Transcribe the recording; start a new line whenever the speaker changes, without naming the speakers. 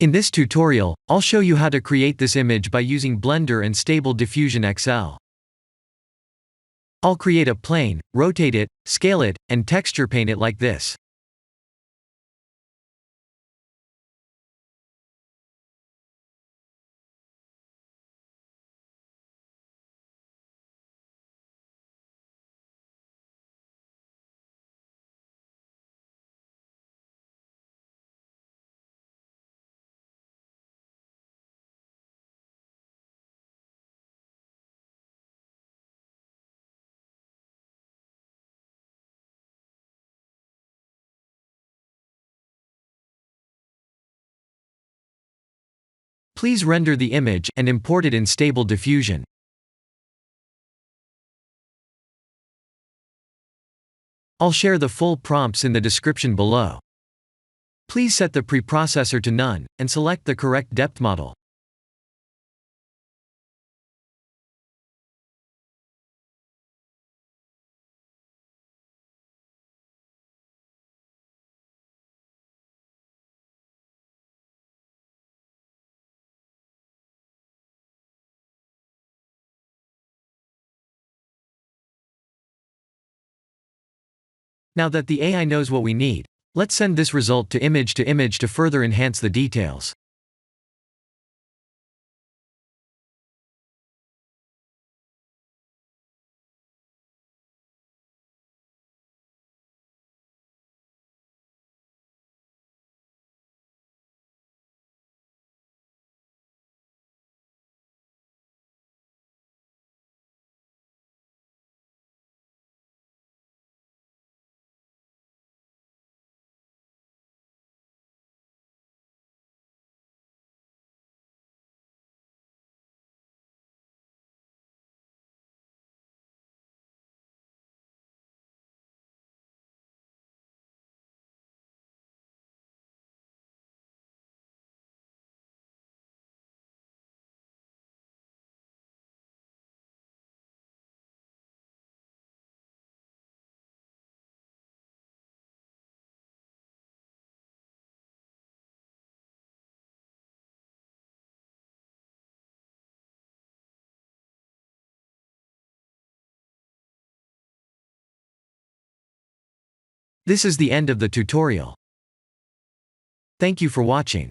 In this tutorial, I'll show you how to create this image by using Blender and Stable Diffusion XL. I'll create a plane, rotate it, scale it, and texture paint it like this. Please render the image and import it in Stable Diffusion. I'll share the full prompts in the description below. Please set the preprocessor to none, and select the correct depth model. Now that the AI knows what we need, let's send this result to image to further enhance the details. This is the end of the tutorial. Thank you for watching.